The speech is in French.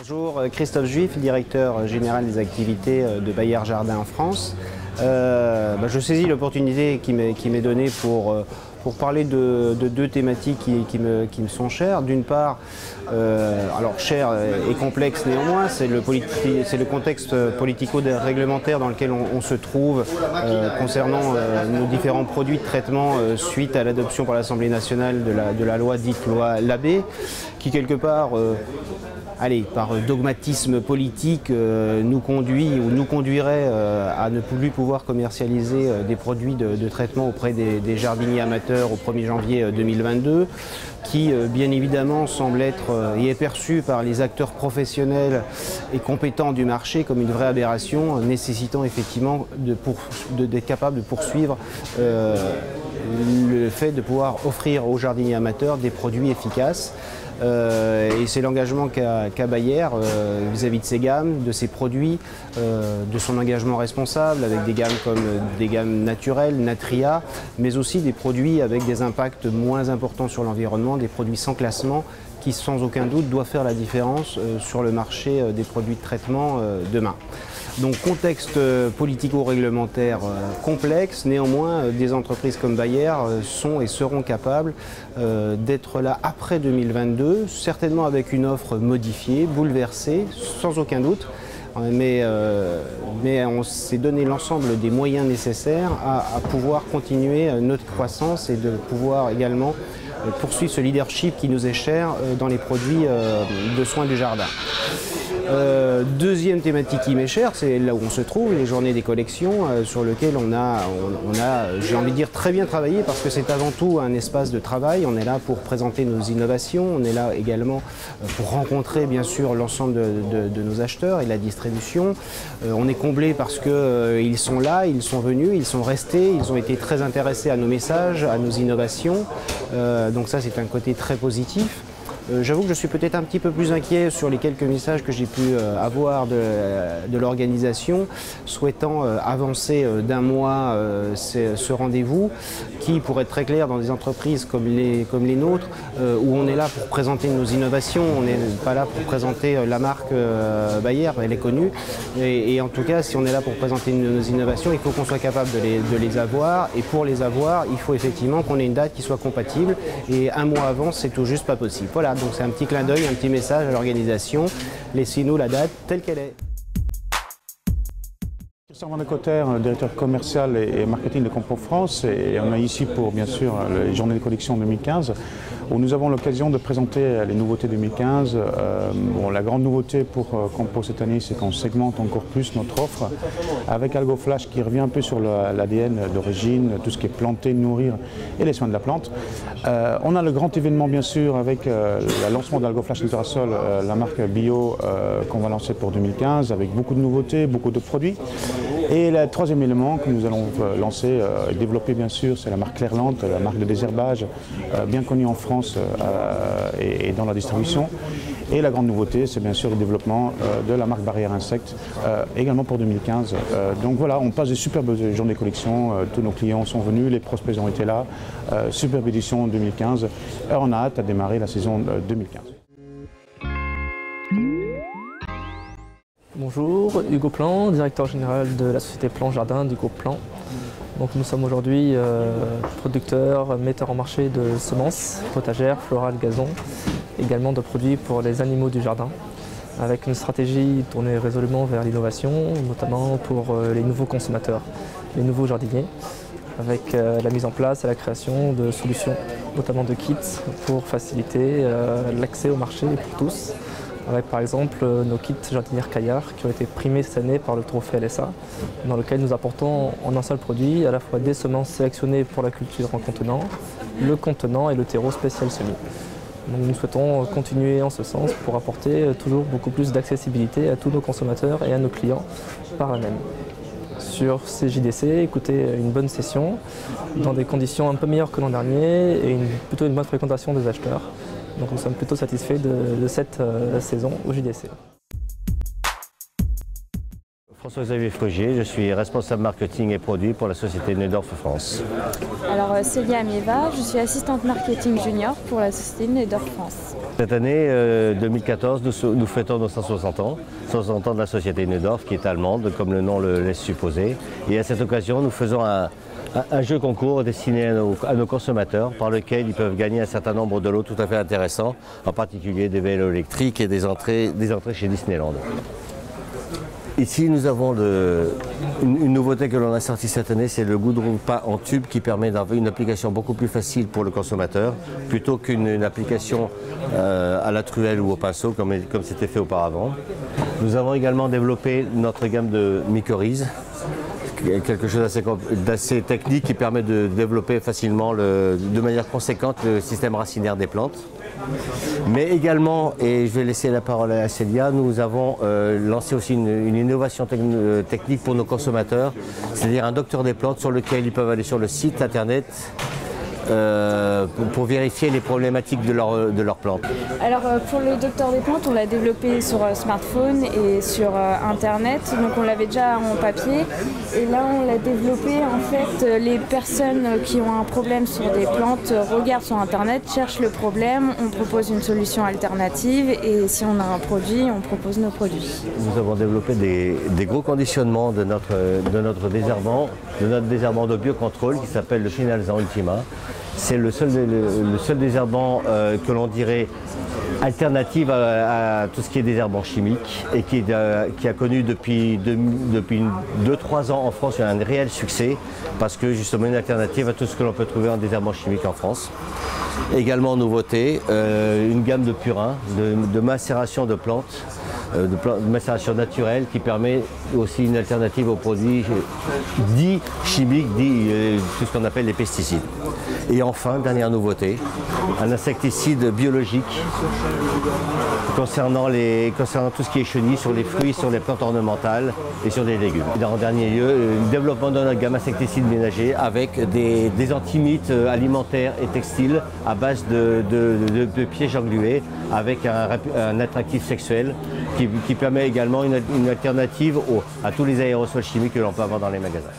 Bonjour, Christophe Juif, directeur général des activités de Bayer Jardin en France. Je saisis l'opportunité qui m'est donnée pour parler de deux thématiques qui me sont chères. D'une part, alors chères et complexes néanmoins, c'est le contexte politico-réglementaire dans lequel on se trouve concernant nos différents produits de traitement suite à l'adoption par l'Assemblée nationale de la loi dite loi Labbé, qui quelque part par dogmatisme politique, nous conduirait à ne plus pouvoir commercialiser des produits de traitement auprès des jardiniers amateurs au 1er janvier 2022, qui bien évidemment semble être et est perçu par les acteurs professionnels et compétents du marché comme une vraie aberration, nécessitant effectivement d'être capable de poursuivre le fait de pouvoir offrir aux jardiniers amateurs des produits efficaces. Et c'est l'engagement qu'a Bayer vis-à-vis de ses gammes, de ses produits, de son engagement responsable avec des gammes comme des gammes naturelles, Natria, mais aussi des produits avec des impacts moins importants sur l'environnement, des produits sans classement qui sans aucun doute doivent faire la différence sur le marché des produits de traitement demain. Donc contexte politico-réglementaire complexe, néanmoins des entreprises comme Bayer sont et seront capables d'être là après 2022, certainement avec une offre modifiée, bouleversée, sans aucun doute. Mais on s'est donné l'ensemble des moyens nécessaires à pouvoir continuer notre croissance et de pouvoir également poursuivre ce leadership qui nous est cher dans les produits de soins du jardin. Deuxième thématique qui m'est chère, c'est là où on se trouve, les journées des collections, sur lesquelles on a, j'ai envie de dire, très bien travaillé parce que c'est avant tout un espace de travail. On est là pour présenter nos innovations, on est là également pour rencontrer bien sûr l'ensemble de nos acheteurs et la distribution. On est comblé parce qu'ils sont là, ils sont venus, ils sont restés, ils ont été très intéressés à nos messages, à nos innovations. Donc ça c'est un côté très positif. J'avoue que je suis peut-être un petit peu plus inquiet sur les quelques messages que j'ai pu avoir de l'organisation, souhaitant avancer d'un mois ce rendez-vous qui, pour être très clair, dans des entreprises comme les nôtres, où on est là pour présenter nos innovations, on n'est pas là pour présenter la marque Bayer, elle est connue, et en tout cas, si on est là pour présenter nos innovations, il faut qu'on soit capable de les avoir, et pour les avoir, il faut effectivement qu'on ait une date qui soit compatible, et un mois avant, c'est tout juste pas possible. Voilà. Donc c'est un petit clin d'œil, un petit message à l'organisation. Laissez-nous la date telle qu'elle est. Christian Van de Cotter, directeur commercial et marketing de Compo France, et on est ici pour bien sûr les journées de collection 2015 où nous avons l'occasion de présenter les nouveautés 2015. La grande nouveauté pour Compo cette année, c'est qu'on segmente encore plus notre offre avec AlgoFlash qui revient un peu sur l'ADN d'origine, tout ce qui est planter, nourrir et les soins de la plante. On a le grand événement bien sûr avec le lancement d'AlgoFlash Nutrasol, la marque bio qu'on va lancer pour 2015 avec beaucoup de nouveautés, beaucoup de produits. Et le troisième élément que nous allons lancer et développer bien sûr, c'est la marque Clairland, la marque de désherbage bien connue en France et dans la distribution. Et la grande nouveauté, c'est bien sûr le développement de la marque Barrière Insectes, également pour 2015. Donc voilà, on passe des superbes journées de collection, tous nos clients sont venus, les prospects ont été là, superbe édition 2015. On a hâte à démarrer la saison 2015. Bonjour, Hugo Plan, directeur général de la société Plan Jardin du groupe Plan. Donc nous sommes aujourd'hui producteurs, metteurs en marché de semences, potagères, florales, gazon, également de produits pour les animaux du jardin, avec une stratégie tournée résolument vers l'innovation, notamment pour les nouveaux consommateurs, les nouveaux jardiniers, avec la mise en place et la création de solutions, notamment de kits pour faciliter l'accès au marché pour tous, avec par exemple nos kits jardinières Caillard qui ont été primés cette année par le trophée LSA, dans lequel nous apportons en un seul produit à la fois des semences sélectionnées pour la culture en contenant, le contenant et le terreau spécial semis. Donc nous souhaitons continuer en ce sens pour apporter toujours beaucoup plus d'accessibilité à tous nos consommateurs et à nos clients par là même. Sur ces JDC, écoutez, une bonne session, dans des conditions un peu meilleures que l'an dernier et plutôt une bonne fréquentation des acheteurs. Donc nous sommes plutôt satisfaits de cette saison au JDC. François-Xavier Frugier, je suis responsable marketing et produits pour la société Neudorf France. Alors Célia Amieva, je suis assistante marketing junior pour la société Neudorf France. Cette année 2014, nous fêtons nos 160 ans, 160 ans de la société Neudorf qui est allemande, comme le nom le laisse supposer. Et à cette occasion, nous faisons un jeu concours destiné à nos consommateurs par lequel ils peuvent gagner un certain nombre de lots tout à fait intéressants, en particulier des vélos électriques et des entrées chez Disneyland. Ici, nous avons une nouveauté que l'on a sortie cette année, c'est le goudron peint en tube qui permet d'avoir une application beaucoup plus facile pour le consommateur, plutôt qu'une application à la truelle ou au pinceau, comme c'était fait auparavant. Nous avons également développé notre gamme de mycorhizes, quelque chose d'assez technique qui permet de développer facilement, de manière conséquente, le système racinaire des plantes. Mais également, et je vais laisser la parole à Célia, nous avons lancé aussi une innovation technique pour nos consommateurs, c'est-à-dire un docteur des plantes sur lequel ils peuvent aller sur le site internet pour vérifier les problématiques de leurs plantes. Alors pour le docteur des plantes, on l'a développé sur smartphone et sur internet, donc on l'avait déjà en papier et là on l'a développé. En fait, les personnes qui ont un problème sur des plantes regardent sur internet, cherchent le problème, on propose une solution alternative et si on a un produit, on propose nos produits. Nous avons développé des gros conditionnements de notre désherbant de biocontrôle qui s'appelle le Finalsan Ultima. C'est le seul désherbant que l'on dirait alternative à tout ce qui est désherbant chimique et qui a connu depuis 2-3 ans en France un réel succès parce que justement une alternative à tout ce que l'on peut trouver en désherbant chimique en France. Également nouveauté, une gamme de purins, de macération de plantes, de macération naturelle qui permet aussi une alternative aux produits dits chimiques, tout ce qu'on appelle les pesticides. Et enfin, dernière nouveauté, un insecticide biologique concernant tout ce qui est chenille sur les fruits, sur les plantes ornementales et sur les légumes. Et en dernier lieu, le développement de notre gamme insecticide ménager avec des antimites alimentaires et textiles à base de pièges englués avec un attractif sexuel qui permet également une alternative à tous les aérosols chimiques que l'on peut avoir dans les magasins.